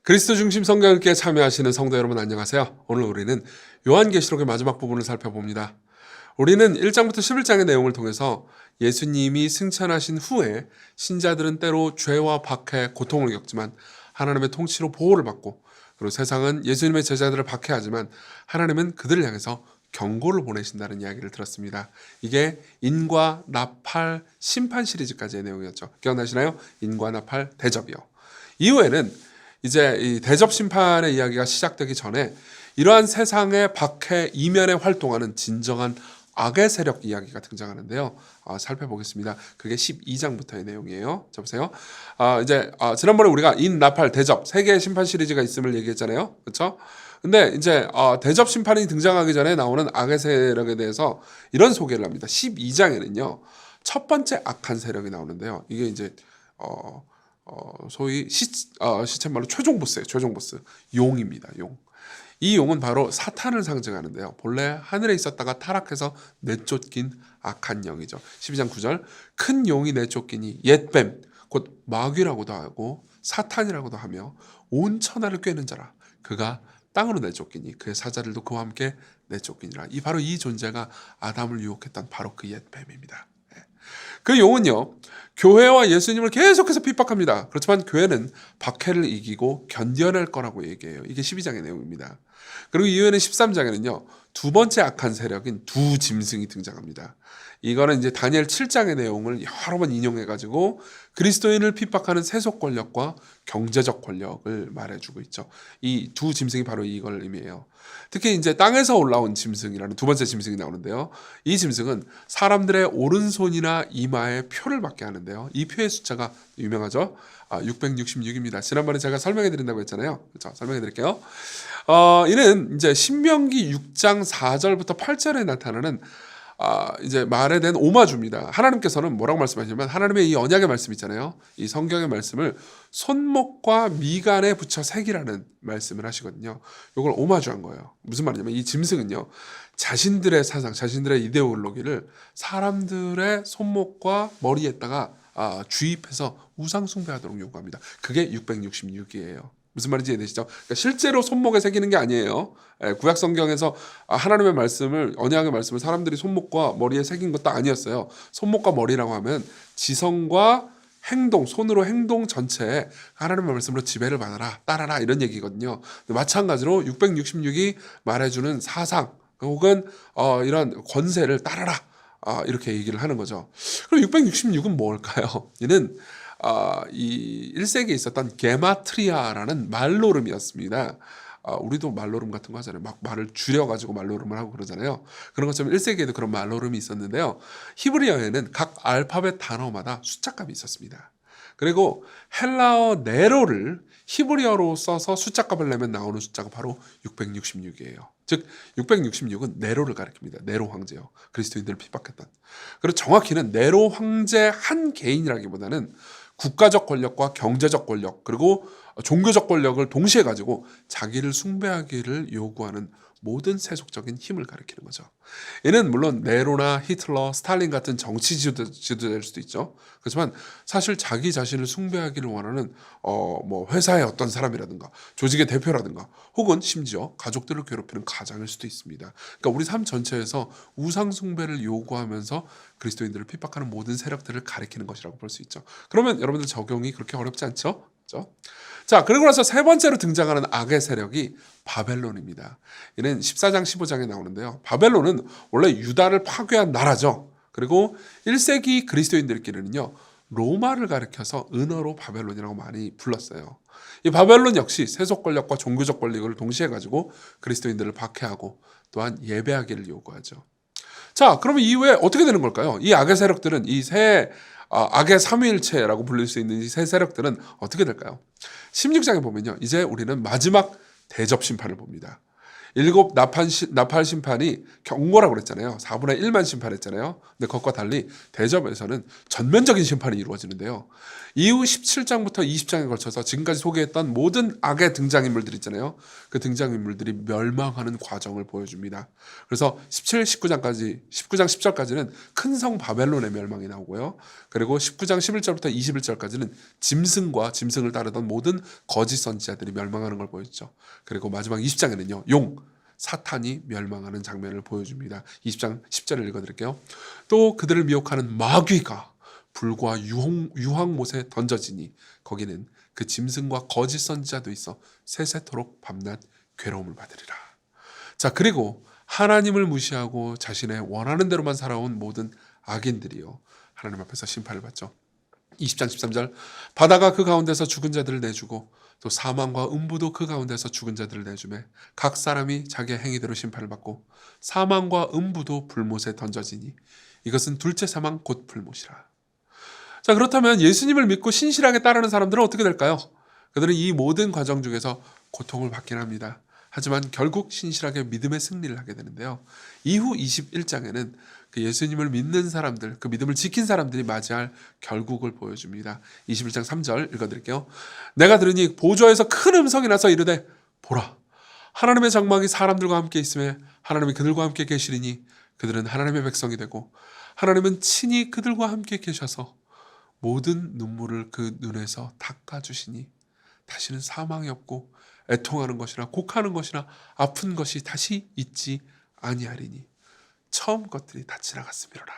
그리스도 중심 성경읽기에 참여하시는 성도 여러분 안녕하세요. 오늘 우리는 요한계시록의 마지막 부분을 살펴봅니다. 우리는 1장부터 11장의 내용을 통해서 예수님이 승천하신 후에 신자들은 때로 죄와 박해, 고통을 겪지만 하나님의 통치로 보호를 받고, 그리고 세상은 예수님의 제자들을 박해하지만 하나님은 그들을 향해서 경고를 보내신다는 이야기를 들었습니다. 이게 인과 나팔 심판 시리즈까지의 내용이었죠. 기억나시나요? 인과 나팔 대접이요. 이후에는 이제 이 대접 심판의 이야기가 시작되기 전에 이러한 세상의 박해 이면에 활동하는 진정한 악의 세력 이야기가 등장하는데요. 살펴보겠습니다. 그게 12장부터의 내용이에요. 자, 보세요. 지난번에 우리가 인, 나팔, 대접 세 개의 심판 시리즈가 있음을 얘기했잖아요. 그렇죠? 근데 이제 대접 심판이 등장하기 전에 나오는 악의 세력에 대해서 이런 소개를 합니다. 12장에는요. 첫 번째 악한 세력이 나오는데요. 이게 이제 소위 시쳇말로 최종 보스예요. 최종 보스. 용입니다. 용. 이 용은 바로 사탄을 상징하는데요. 본래 하늘에 있었다가 타락해서 내쫓긴 악한 영이죠. 12장 9절. 큰 용이 내쫓기니 옛뱀 곧 마귀라고도 하고 사탄이라고도 하며 온 천하를 꿰는 자라. 그가 땅으로 내쫓기니 그의 사자들도 그와 함께 내쫓기니라. 바로 이 존재가 아담을 유혹했던 바로 그 옛뱀입니다. 그 용은요, 교회와 예수님을 계속해서 핍박합니다. 그렇지만 교회는 박해를 이기고 견뎌낼 거라고 얘기해요. 이게 12장의 내용입니다. 그리고 이후에는 13장에는요, 두 번째 악한 세력인 두 짐승이 등장합니다. 이거는 이제 다니엘 7장의 내용을 여러 번 인용해가지고 그리스도인을 핍박하는 세속 권력과 경제적 권력을 말해주고 있죠. 이 두 짐승이 바로 이걸 의미해요. 특히 이제 땅에서 올라온 짐승이라는 두 번째 짐승이 나오는데요. 이 짐승은 사람들의 오른손이나 이마에 표를 받게 하는데요. 이 표의 숫자가 유명하죠. 666입니다. 지난번에 제가 설명해 드린다고 했잖아요. 그렇죠? 설명해 드릴게요. 이는 이제 신명기 6장 4절부터 8절에 나타나는 이제 말에 대한 오마주입니다. 하나님께서는 뭐라고 말씀하시냐면 하나님의 이 언약의 말씀 있잖아요. 이 성경의 말씀을 손목과 미간에 붙여 새기라는 말씀을 하시거든요. 이걸 오마주한 거예요. 무슨 말이냐면 이 짐승은요. 자신들의 사상, 자신들의 이데올로기를 사람들의 손목과 머리에다가 주입해서 우상 숭배하도록 요구합니다. 그게 666이에요. 무슨 말인지 이해되시죠? 그러니까 실제로 손목에 새기는 게 아니에요. 구약 성경에서 하나님의 말씀을, 언약의 말씀을 사람들이 손목과 머리에 새긴 것도 아니었어요. 손목과 머리라고 하면 지성과 행동, 손으로 행동 전체에 하나님의 말씀으로 지배를 받아라, 따라라 이런 얘기거든요. 마찬가지로 666이 말해주는 사상 혹은 이런 권세를 따라라 이렇게 얘기를 하는 거죠. 그럼 666은 뭘까요? 이는 이 1세기에 있었던 게마트리아라는 말로름이었습니다. 우리도 말로름 같은 거 하잖아요. 막 말을 줄여가지고 말로름을 하고 그러잖아요. 그런 것처럼 1세기에도 그런 말로름이 있었는데요. 히브리어에는 각 알파벳 단어마다 숫자값이 있었습니다. 그리고 헬라어 네로를 히브리어로 써서 숫자값을 내면 나오는 숫자가 바로 666이에요. 즉 666은 네로를 가리킵니다. 네로 황제요. 그리스도인들을 핍박했던. 그리고 정확히는 네로 황제 한 개인이라기보다는 국가적 권력과 경제적 권력 그리고 종교적 권력을 동시에 가지고 자기를 숭배하기를 요구하는 모든 세속적인 힘을 가리키는 거죠. 얘는 물론 네로나 히틀러, 스탈린 같은 정치 지도자일 수도 있죠. 그렇지만 사실 자기 자신을 숭배하기를 원하는 뭐 회사의 어떤 사람이라든가 조직의 대표라든가 혹은 심지어 가족들을 괴롭히는 가장일 수도 있습니다. 그러니까 우리 삶 전체에서 우상 숭배를 요구하면서 그리스도인들을 핍박하는 모든 세력들을 가리키는 것이라고 볼 수 있죠. 그러면 여러분들 적용이 그렇게 어렵지 않죠? 그렇죠? 자, 그리고 나서 세 번째로 등장하는 악의 세력이 바벨론입니다. 이는 14장 15장에 나오는데요. 바벨론은 원래 유다를 파괴한 나라죠. 그리고 1세기 그리스도인들끼리는요. 로마를 가리켜서 은어로 바벨론이라고 많이 불렀어요. 이 바벨론 역시 세속 권력과 종교적 권력을 동시에 가지고 그리스도인들을 박해하고 또한 예배하기를 요구하죠. 자, 그러면 이후에 어떻게 되는 걸까요? 이 악의 세력들은 이 세 악의 삼위일체라고 불릴 수 있는 이 세 세력들은 어떻게 될까요? 16장에 보면요. 이제 우리는 마지막 대접 심판을 봅니다. 일곱 나팔 심판이 경고라고 그랬잖아요. 4분의 1만 심판했잖아요. 근데 그것과 달리 대접에서는 전면적인 심판이 이루어지는데요. 이후 17장부터 20장에 걸쳐서 지금까지 소개했던 모든 악의 등장인물들 있잖아요. 그 등장인물들이 멸망하는 과정을 보여줍니다. 그래서 17, 19장 10절까지는 큰 성 바벨론의 멸망이 나오고요. 그리고 19장 11절부터 21절까지는 짐승을 따르던 모든 거짓 선지자들이 멸망하는 걸 보였죠. 그리고 마지막 20장에는요. 사탄이 멸망하는 장면을 보여줍니다. 20장 10절을 읽어드릴게요. 또 그들을 미혹하는 마귀가 불과 유황못에 던져지니 거기는 그 짐승과 거짓 선지자도 있어 세세토록 밤낮 괴로움을 받으리라. 자, 그리고 하나님을 무시하고 자신의 원하는 대로만 살아온 모든 악인들이요 하나님 앞에서 심판을 받죠. 20장 13절 바다가 그 가운데서 죽은 자들을 내주고 또 사망과 음부도 그 가운데서 죽은 자들을 내주매 각 사람이 자기의 행위대로 심판을 받고 사망과 음부도 불못에 던져지니 이것은 둘째 사망 곧 불못이라. 자, 그렇다면 예수님을 믿고 신실하게 따르는 사람들은 어떻게 될까요? 그들은 이 모든 과정 중에서 고통을 받긴 합니다. 하지만 결국 신실하게 믿음의 승리를 하게 되는데요. 이후 21장에는 그 예수님을 믿는 사람들, 그 믿음을 지킨 사람들이 맞이할 결국을 보여줍니다. 21장 3절 읽어드릴게요. 내가 들으니 보좌에서 큰 음성이 나서 이르되 보라, 하나님의 장막이 사람들과 함께 있음에 하나님이 그들과 함께 계시리니 그들은 하나님의 백성이 되고 하나님은 친히 그들과 함께 계셔서 모든 눈물을 그 눈에서 닦아주시니 다시는 사망이 없고 애통하는 것이나 곡하는 것이나 아픈 것이 다시 있지 아니하리니 처음 것들이 다 지나갔음이로라.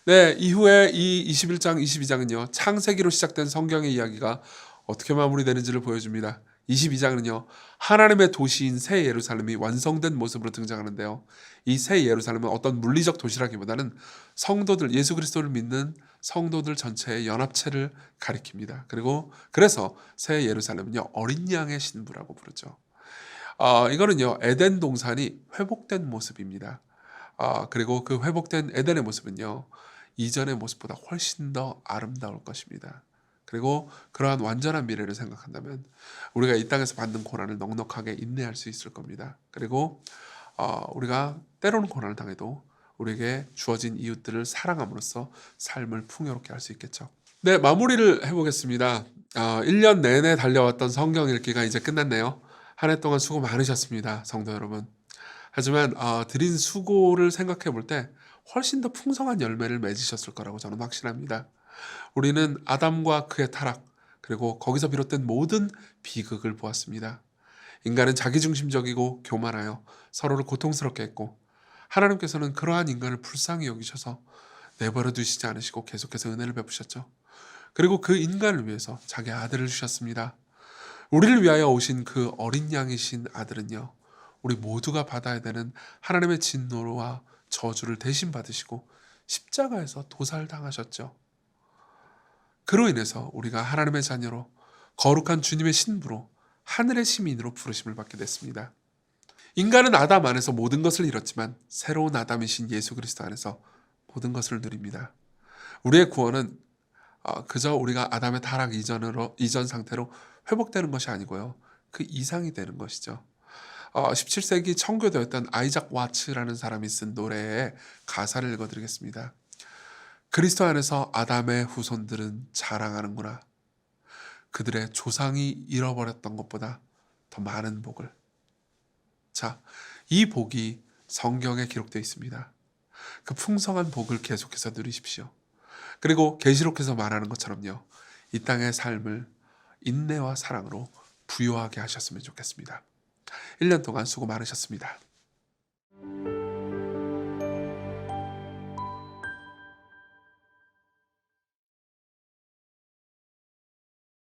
네, 이후에 이 21장, 22장은요. 창세기로 시작된 성경의 이야기가 어떻게 마무리되는지를 보여줍니다. 22장은요. 하나님의 도시인 새 예루살렘이 완성된 모습으로 등장하는데요. 이 새 예루살렘은 어떤 물리적 도시라기보다는 성도들, 예수 그리스도를 믿는 성도들 전체의 연합체를 가리킵니다. 그래서 새 예루살렘은요. 어린 양의 신부라고 부르죠. 이거는요. 에덴 동산이 회복된 모습입니다. 그리고 그 회복된 에덴의 모습은요. 이전의 모습보다 훨씬 더 아름다울 것입니다. 그리고 그러한 완전한 미래를 생각한다면 우리가 이 땅에서 받는 고난을 넉넉하게 인내할 수 있을 겁니다. 그리고 우리가 때로는 고난을 당해도 우리에게 주어진 이웃들을 사랑함으로써 삶을 풍요롭게 할 수 있겠죠. 네, 마무리를 해보겠습니다. 1년 내내 달려왔던 성경 읽기가 이제 끝났네요. 한 해 동안 수고 많으셨습니다. 성도 여러분. 하지만 드린 수고를 생각해 볼 때 훨씬 더 풍성한 열매를 맺으셨을 거라고 저는 확신합니다. 우리는 아담과 그의 타락, 그리고 거기서 비롯된 모든 비극을 보았습니다. 인간은 자기중심적이고 교만하여 서로를 고통스럽게 했고 하나님께서는 그러한 인간을 불쌍히 여기셔서 내버려 두시지 않으시고 계속해서 은혜를 베푸셨죠. 그리고 그 인간을 위해서 자기 아들을 주셨습니다. 우리를 위하여 오신 그 어린 양이신 아들은요. 우리 모두가 받아야 되는 하나님의 진노와 저주를 대신 받으시고 십자가에서 도살당하셨죠. 그로 인해서 우리가 하나님의 자녀로 거룩한 주님의 신부로 하늘의 시민으로 부르심을 받게 됐습니다. 인간은 아담 안에서 모든 것을 잃었지만 새로운 아담이신 예수 그리스도 안에서 모든 것을 누립니다. 우리의 구원은 그저 우리가 아담의 타락 이전 상태로 회복되는 것이 아니고요. 그 이상이 되는 것이죠. 17세기 청교도였던 아이작 와츠라는 사람이 쓴 노래의 가사를 읽어드리겠습니다. 그리스도 안에서 아담의 후손들은 자랑하는구나. 그들의 조상이 잃어버렸던 것보다 더 많은 복을. 자, 이 복이 성경에 기록되어 있습니다. 그 풍성한 복을 계속해서 누리십시오. 그리고 계시록에서 말하는 것처럼요. 이 땅의 삶을 인내와 사랑으로 부요하게 하셨으면 좋겠습니다. 1년 동안 수고 많으셨습니다.